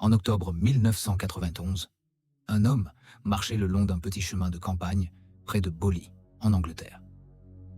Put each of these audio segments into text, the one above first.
En octobre 1991, un homme marchait le long d'un petit chemin de campagne près de Boley, en Angleterre.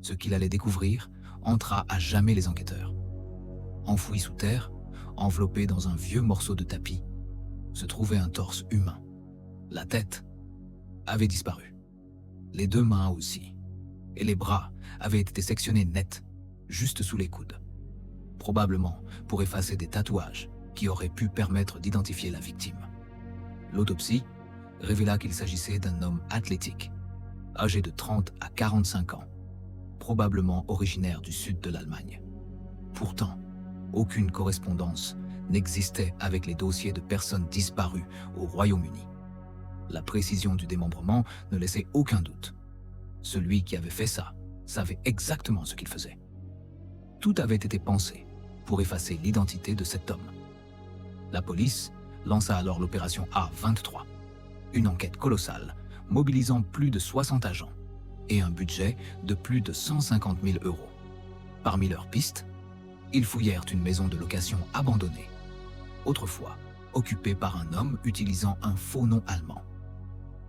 Ce qu'il allait découvrir entra à jamais les enquêteurs. Enfoui sous terre, enveloppé dans un vieux morceau de tapis, se trouvait un torse humain. La tête avait disparu. Les deux mains aussi. Et les bras avaient été sectionnés net, juste sous les coudes. Probablement pour effacer des tatouages qui auraient pu permettre d'identifier la victime. L'autopsie révéla qu'il s'agissait d'un homme athlétique, âgé de 30 à 45 ans, probablement originaire du sud de l'Allemagne. Pourtant, aucune correspondance n'existait avec les dossiers de personnes disparues au Royaume-Uni. La précision du démembrement ne laissait aucun doute. Celui qui avait fait ça savait exactement ce qu'il faisait. Tout avait été pensé pour effacer l'identité de cet homme. La police lança alors l'opération A23, une enquête colossale mobilisant plus de 60 agents et un budget de plus de 150 000 €. Parmi leurs pistes, ils fouillèrent une maison de location abandonnée, autrefois occupée par un homme utilisant un faux nom allemand.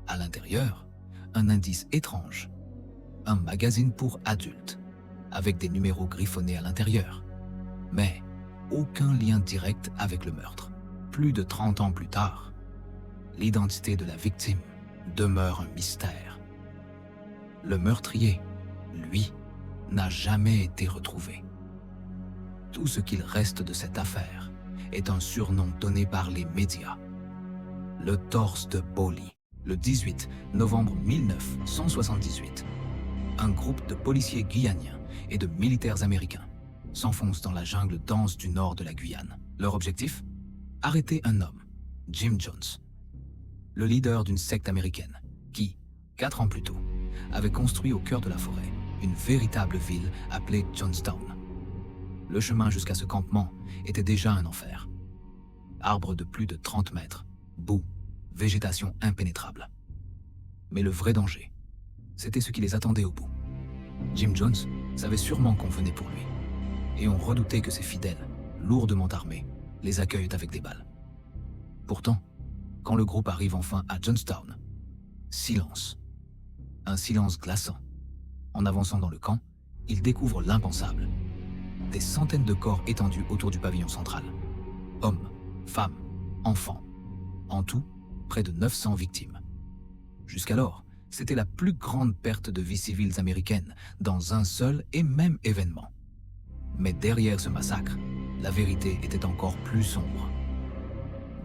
À l'intérieur, un indice étrange, un magazine pour adultes, avec des numéros griffonnés à l'intérieur, mais aucun lien direct avec le meurtre. Plus de 30 ans plus tard, l'identité de la victime demeure un mystère. Le meurtrier, lui, n'a jamais été retrouvé. Tout ce qu'il reste de cette affaire est un surnom donné par les médias. Le torse de Boley. Le 18 novembre 1978, un groupe de policiers guyaniens et de militaires américains s'enfonce dans la jungle dense du nord de la Guyane. Leur objectif? Arrêter un homme, Jim Jones, le leader d'une secte américaine qui, 4 ans plus tôt, avait construit au cœur de la forêt une véritable ville appelée Jonestown. Le chemin jusqu'à ce campement était déjà un enfer. Arbres de plus de 30 mètres, boue, végétation impénétrable. Mais le vrai danger, c'était ce qui les attendait au bout. Jim Jones savait sûrement qu'on venait pour lui, et on redoutait que ses fidèles, lourdement armés, les accueillent avec des balles. Pourtant, quand le groupe arrive enfin à Jonestown, silence. Un silence glaçant. En avançant dans le camp, ils découvrent l'impensable. Des centaines de corps étendus autour du pavillon central. Hommes, femmes, enfants. En tout, près de 900 victimes. Jusqu'alors, c'était la plus grande perte de vies civiles américaines dans un seul et même événement. Mais derrière ce massacre, la vérité était encore plus sombre.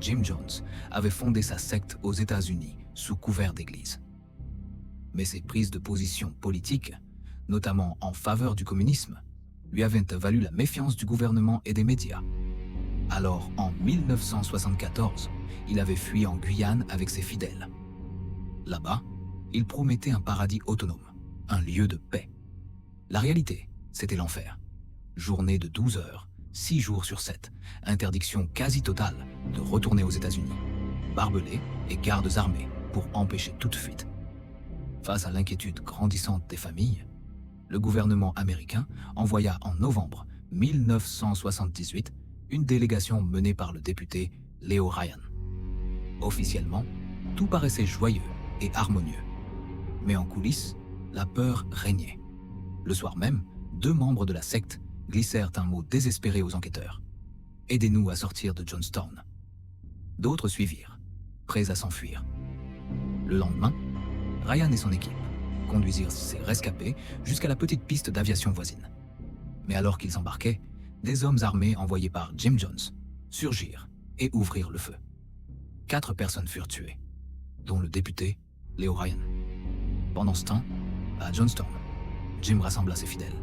Jim Jones avait fondé sa secte aux États-Unis sous couvert d'église. Mais ses prises de position politiques, notamment en faveur du communisme, lui avaient valu la méfiance du gouvernement et des médias. Alors, en 1974, il avait fui en Guyane avec ses fidèles. Là-bas, il promettait un paradis autonome, un lieu de paix. La réalité, c'était l'enfer. Journée de 12 heures, 6 jours sur 7, interdiction quasi totale de retourner aux États-Unis, barbelés et gardes armés pour empêcher toute fuite. Face à l'inquiétude grandissante des familles, le gouvernement américain envoya en novembre 1978 une délégation menée par le député Leo Ryan. Officiellement, tout paraissait joyeux et harmonieux. Mais en coulisses, la peur régnait. Le soir même, 2 membres de la secte glissèrent un mot désespéré aux enquêteurs. « Aidez-nous à sortir de Jonestown ». D'autres suivirent, prêts à s'enfuir. Le lendemain, Ryan et son équipe conduisirent ces rescapés jusqu'à la petite piste d'aviation voisine. Mais alors qu'ils embarquaient, des hommes armés envoyés par Jim Jones surgirent et ouvrirent le feu. 4 personnes furent tuées, dont le député Leo Ryan. Pendant ce temps, à Jonestown, Jim rassembla ses fidèles.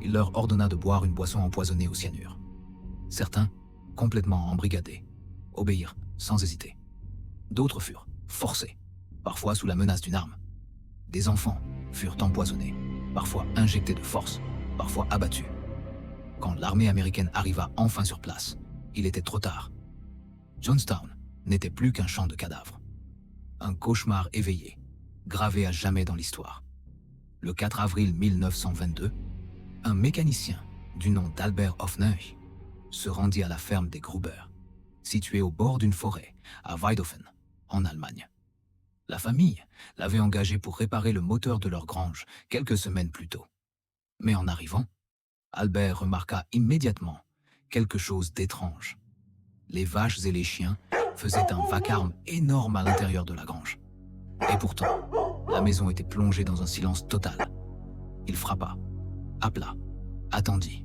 Il leur ordonna de boire une boisson empoisonnée au cyanure. Certains, complètement embrigadés, obéirent sans hésiter. D'autres furent forcés, parfois sous la menace d'une arme. Des enfants furent empoisonnés, parfois injectés de force, parfois abattus. Quand l'armée américaine arriva enfin sur place, il était trop tard. Jonestown n'était plus qu'un champ de cadavres. Un cauchemar éveillé, gravé à jamais dans l'histoire. Le 4 avril 1922, un mécanicien du nom d'Albert Hoffner se rendit à la ferme des Gruber. situé au bord d'une forêt, à Weidhofen, en Allemagne. La famille l'avait engagé pour réparer le moteur de leur grange quelques semaines plus tôt. Mais en arrivant, Albert remarqua immédiatement quelque chose d'étrange. Les vaches et les chiens faisaient un vacarme énorme à l'intérieur de la grange. Et pourtant, la maison était plongée dans un silence total. Il frappa, appela, attendit.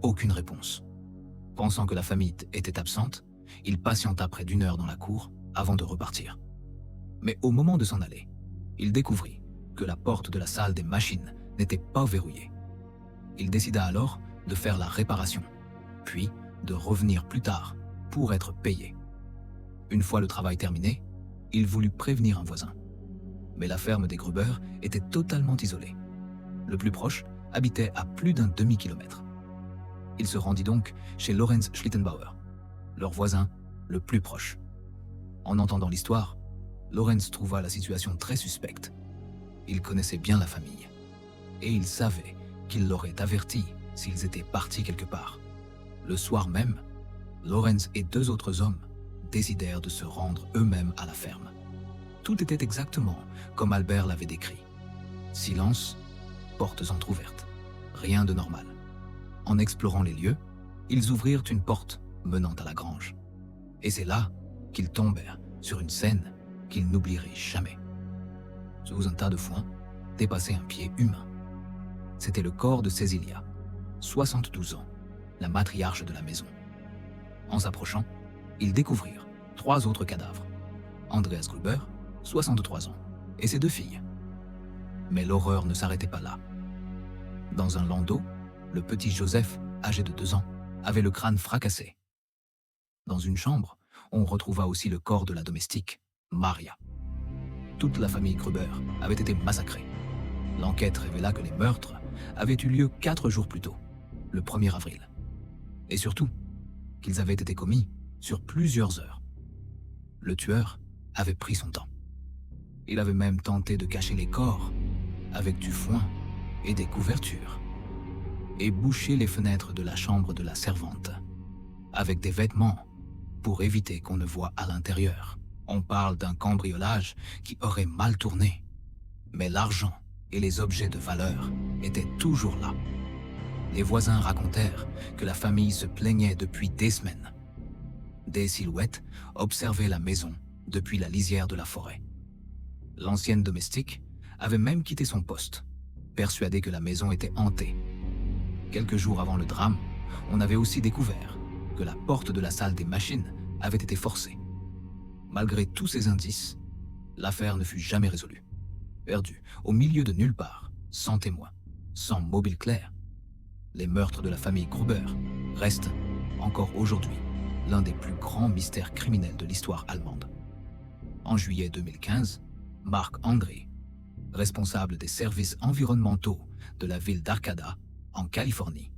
Aucune réponse. Pensant que la famille était absente, il patienta près d'une heure dans la cour avant de repartir. Mais au moment de s'en aller, il découvrit que la porte de la salle des machines n'était pas verrouillée. Il décida alors de faire la réparation, puis de revenir plus tard pour être payé. Une fois le travail terminé, il voulut prévenir un voisin. Mais la ferme des Gruber était totalement isolée. Le plus proche habitait à plus d'un demi-kilomètre. Il se rendit donc chez Lorenz Schlittenbauer, leur voisin le plus proche. En entendant l'histoire, Lorenz trouva la situation très suspecte. Il connaissait bien la famille, et il savait qu'il l'aurait averti s'ils étaient partis quelque part. Le soir même, Lorenz et deux autres hommes décidèrent de se rendre eux-mêmes à la ferme. Tout était exactement comme Albert l'avait décrit. Silence, portes entr'ouvertes, rien de normal. En explorant les lieux, ils ouvrirent une porte menant à la grange. Et c'est là qu'ils tombèrent sur une scène qu'ils n'oublieraient jamais. Sous un tas de foin, dépassait un pied humain. C'était le corps de Cécilia, 72 ans, la matriarche de la maison. En s'approchant, ils découvrirent 3 autres cadavres. Andreas Gruber, 63 ans, et ses 2 filles. Mais l'horreur ne s'arrêtait pas là. Dans un landau, le petit Joseph, âgé de 2 ans, avait le crâne fracassé. Dans une chambre, on retrouva aussi le corps de la domestique, Maria. Toute la famille Gruber avait été massacrée. L'enquête révéla que les meurtres avaient eu lieu 4 jours plus tôt, le 1er avril. Et surtout, qu'ils avaient été commis sur plusieurs heures. Le tueur avait pris son temps. Il avait même tenté de cacher les corps avec du foin et des couvertures, et boucher les fenêtres de la chambre de la servante avec des vêtements pour éviter qu'on ne voie à l'intérieur. On parle d'un cambriolage qui aurait mal tourné, mais l'argent et les objets de valeur étaient toujours là. Les voisins racontèrent que la famille se plaignait depuis des semaines. Des silhouettes observaient la maison depuis la lisière de la forêt. L'ancienne domestique avait même quitté son poste, persuadée que la maison était hantée. Quelques jours avant le drame, on avait aussi découvert que la porte de la salle des machines avait été forcée. Malgré tous ces indices, l'affaire ne fut jamais résolue. Perdue au milieu de nulle part, sans témoin, sans mobile clair, les meurtres de la famille Gruber restent, encore aujourd'hui, l'un des plus grands mystères criminels de l'histoire allemande. En juillet 2015, Marc André, responsable des services environnementaux de la ville d'Arcata, en Californie,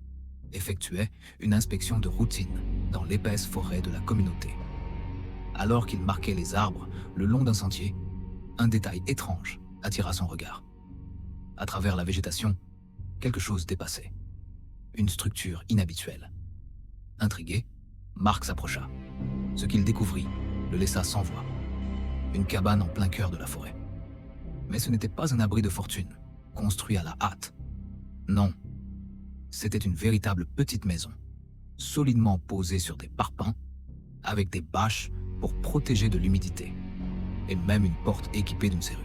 effectuait une inspection de routine dans l'épaisse forêt de la communauté. Alors qu'il marquait les arbres le long d'un sentier, un détail étrange attira son regard. À travers la végétation, quelque chose dépassait. Une structure inhabituelle. Intrigué, Marc s'approcha. Ce qu'il découvrit le laissa sans voix. Une cabane en plein cœur de la forêt. Mais ce n'était pas un abri de fortune, construit à la hâte. Non, c'était une véritable petite maison, solidement posée sur des parpaings, avec des bâches pour protéger de l'humidité, et même une porte équipée d'une serrure.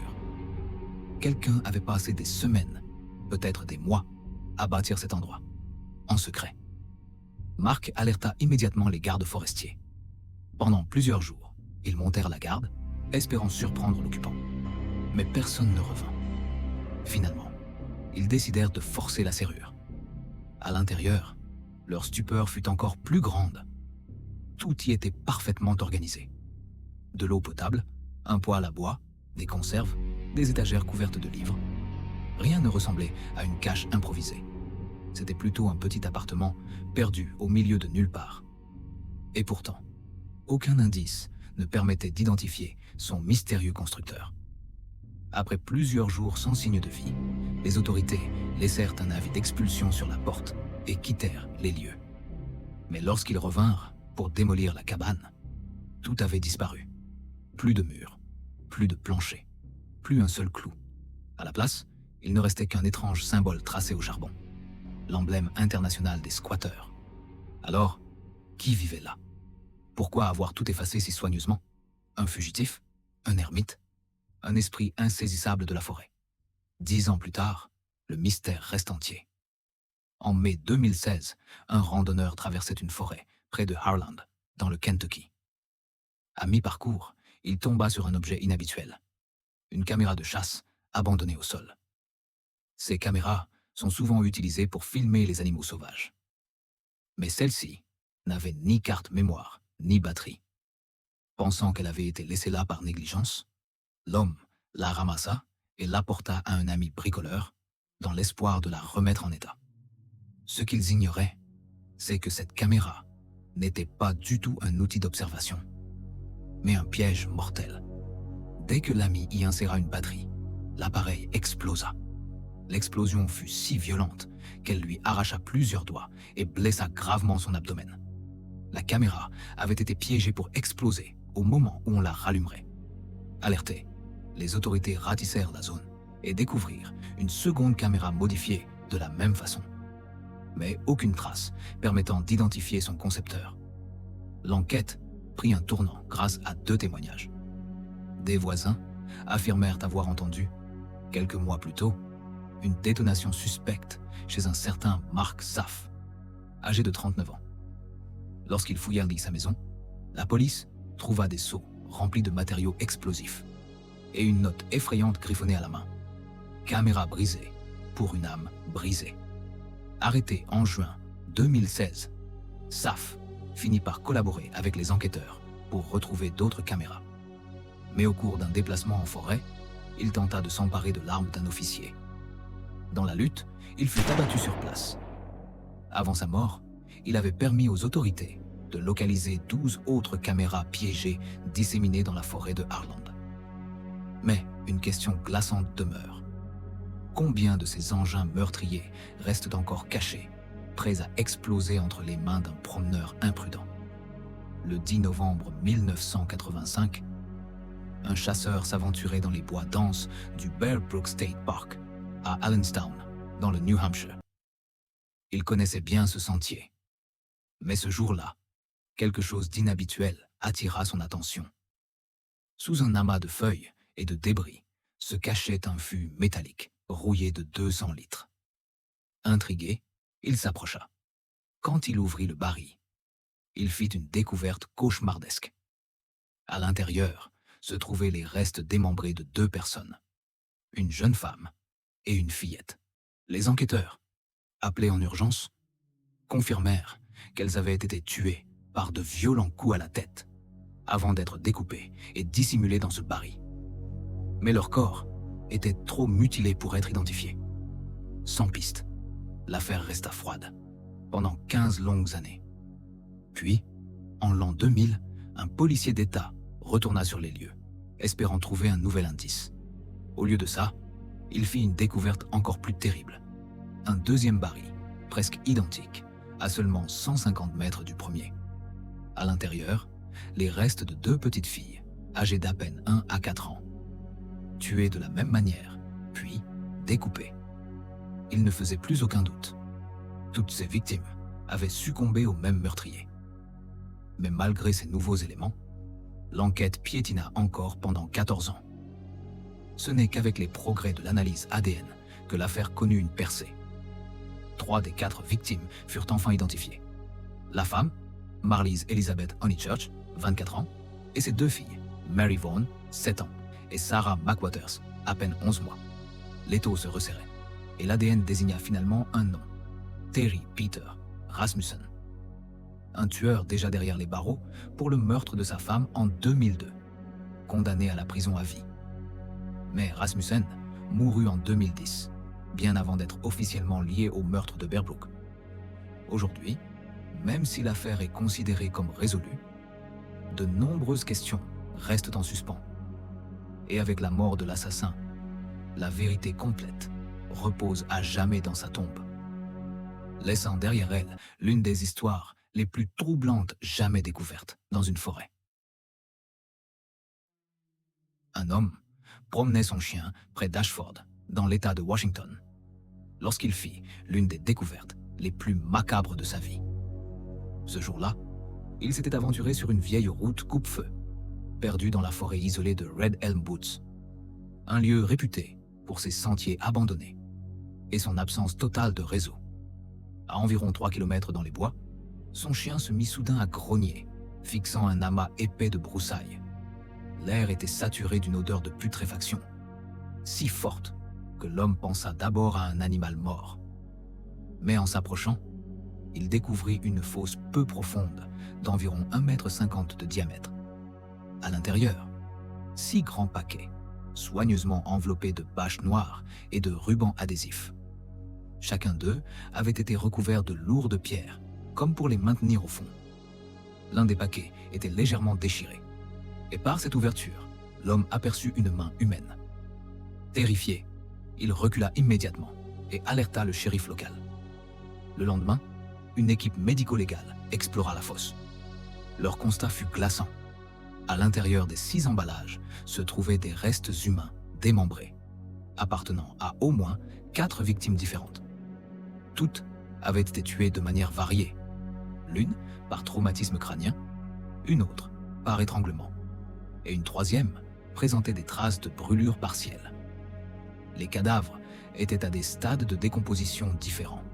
Quelqu'un avait passé des semaines, peut-être des mois, à bâtir cet endroit, en secret. Marc alerta immédiatement les gardes forestiers. Pendant plusieurs jours, ils montèrent la garde, espérant surprendre l'occupant. Mais personne ne revint. Finalement, ils décidèrent de forcer la serrure. À l'intérieur, leur stupeur fut encore plus grande. Tout y était parfaitement organisé. De l'eau potable, un poêle à bois, des conserves, des étagères couvertes de livres. Rien ne ressemblait à une cache improvisée. C'était plutôt un petit appartement perdu au milieu de nulle part. Et pourtant, aucun indice ne permettait d'identifier son mystérieux constructeur. Après plusieurs jours sans signe de vie, les autorités laissèrent un avis d'expulsion sur la porte et quittèrent les lieux. Mais lorsqu'ils revinrent pour démolir la cabane, Tout avait disparu. Plus de murs, plus de plancher, plus un seul clou. À la place, il ne restait qu'un étrange symbole tracé au charbon. L'emblème international des squatteurs. Alors, qui vivait là? Pourquoi avoir tout effacé si soigneusement? Un fugitif? Un ermite? Un esprit insaisissable de la forêt? 10 ans plus tard, le mystère reste entier. En mai 2016, un randonneur traversait une forêt près de Harland, dans le Kentucky. À mi-parcours, il tomba sur un objet inhabituel. Une caméra de chasse abandonnée au sol. Ces caméras sont souvent utilisées pour filmer les animaux sauvages. Mais celle-ci n'avait ni carte mémoire, ni batterie. Pensant qu'elle avait été laissée là par négligence, l'homme la ramassa et l'apporta à un ami bricoleur dans l'espoir de la remettre en état. Ce qu'ils ignoraient, c'est que cette caméra n'était pas du tout un outil d'observation, mais un piège mortel. Dès que l'ami y inséra une batterie, l'appareil explosa. L'explosion fut si violente qu'elle lui arracha plusieurs doigts et blessa gravement son abdomen. La caméra avait été piégée pour exploser au moment où on la rallumerait. Alertés, les autorités ratissèrent la zone et découvrirent une seconde caméra modifiée de la même façon. Mais aucune trace permettant d'identifier son concepteur. L'enquête prit un tournant grâce à 2 témoignages. Des voisins affirmèrent avoir entendu, quelques mois plus tôt, une détonation suspecte chez un certain Mark Saff, âgé de 39 ans. Lorsqu'ils fouillèrent sa maison, la police trouva des seaux remplis de matériaux explosifs et une note effrayante griffonnée à la main. Caméra brisée pour une âme brisée. Arrêté en juin 2016, Saff finit par collaborer avec les enquêteurs pour retrouver d'autres caméras. Mais au cours d'un déplacement en forêt, il tenta de s'emparer de l'arme d'un officier. Dans la lutte, il fut abattu sur place. Avant sa mort, il avait permis aux autorités de localiser 12 autres caméras piégées disséminées dans la forêt de Harland. Mais une question glaçante demeure. Combien de ces engins meurtriers restent encore cachés, prêts à exploser entre les mains d'un promeneur imprudent? Le 10 novembre 1985, un chasseur s'aventurait dans les bois denses du Bear Brook State Park, à Allenstown, dans le New Hampshire. Il connaissait bien ce sentier. Mais ce jour-là, quelque chose d'inhabituel attira son attention. Sous un amas de feuilles et de débris se cachait un fût métallique rouillé de 200 litres. Intrigué, il s'approcha. Quand il ouvrit le baril, il fit une découverte cauchemardesque. À l'intérieur se trouvaient les restes démembrés de 2 personnes, une jeune femme et une fillette. Les enquêteurs, appelés en urgence, confirmèrent qu'elles avaient été tuées par de violents coups à la tête avant d'être découpées et dissimulées dans ce baril. Mais leur corps était trop mutilé pour être identifié. Sans piste, l'affaire resta froide pendant 15 longues années. Puis, en l'an 2000, un policier d'État retourna sur les lieux, espérant trouver un nouvel indice. Au lieu de ça, il fit une découverte encore plus terrible. Un deuxième baril, presque identique, à seulement 150 mètres du premier. À l'intérieur, les restes de 2 petites filles, âgées d'à peine 1 à 4 ans. Tuées de la même manière, puis découpées. Il ne faisait plus aucun doute. Toutes ces victimes avaient succombé au même meurtrier. Mais malgré ces nouveaux éléments, l'enquête piétina encore pendant 14 ans. Ce n'est qu'avec les progrès de l'analyse ADN que l'affaire connut une percée. 3 des 4 victimes furent enfin identifiées. La femme, Marlise Elizabeth Honeychurch, 24 ans, et ses 2 filles, Mary Vaughan, 7 ans, et Sarah McWatters, à peine 11 mois. L'étau se resserrait, et l'ADN désigna finalement un nom, Terry Peter Rasmussen. Un tueur déjà derrière les barreaux pour le meurtre de sa femme en 2002, condamné à la prison à vie. Mais Rasmussen mourut en 2010, bien avant d'être officiellement lié au meurtre de Bear Brook. Aujourd'hui, même si l'affaire est considérée comme résolue, de nombreuses questions restent en suspens. Et avec la mort de l'assassin, la vérité complète repose à jamais dans sa tombe, laissant derrière elle l'une des histoires les plus troublantes jamais découvertes dans une forêt. un homme promenait son chien près d'Ashford, dans l'État de Washington, lorsqu'il fit l'une des découvertes les plus macabres de sa vie. Ce jour-là, il s'était aventuré sur une vieille route coupe-feu, perdue dans la forêt isolée de Red Elm Woods, un lieu réputé pour ses sentiers abandonnés et son absence totale de réseau. À environ 3 kilomètres dans les bois, son chien se mit soudain à grogner, fixant un amas épais de broussailles. L'air était saturé d'une odeur de putréfaction, si forte que l'homme pensa d'abord à un animal mort. Mais en s'approchant, il découvrit une fosse peu profonde, d'environ 1,50 m de diamètre. À l'intérieur, 6 grands paquets, soigneusement enveloppés de bâches noires et de rubans adhésifs. Chacun d'eux avait été recouvert de lourdes pierres, comme pour les maintenir au fond. L'un des paquets était légèrement déchiré, et par cette ouverture, l'homme aperçut une main humaine. Terrifié, il recula immédiatement et alerta le shérif local. Le lendemain, une équipe médico-légale explora la fosse. Leur constat fut glaçant. À l'intérieur des 6 emballages se trouvaient des restes humains démembrés, appartenant à au moins 4 victimes différentes. Toutes avaient été tuées de manière variée, l'une par traumatisme crânien, une autre par étranglement, et une troisième présentait des traces de brûlures partielles. Les cadavres étaient à des stades de décomposition différents.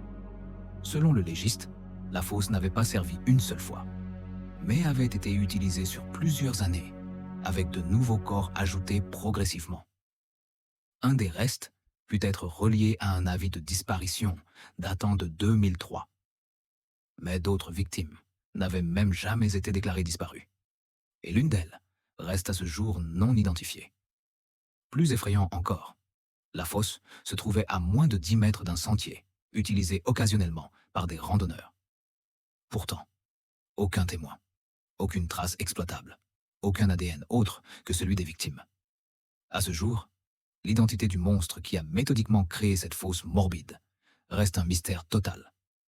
Selon le légiste, la fosse n'avait pas servi une seule fois, mais avait été utilisée sur plusieurs années, avec de nouveaux corps ajoutés progressivement. Un des restes put être relié à un avis de disparition datant de 2003. Mais d'autres victimes n'avaient même jamais été déclarées disparues, et l'une d'elles reste à ce jour non identifiée. Plus effrayant encore, la fosse se trouvait à moins de 10 mètres d'un sentier, utilisé occasionnellement par des randonneurs. Pourtant, aucun témoin, aucune trace exploitable, aucun ADN autre que celui des victimes. À ce jour, l'identité du monstre qui a méthodiquement créé cette fosse morbide reste un mystère total.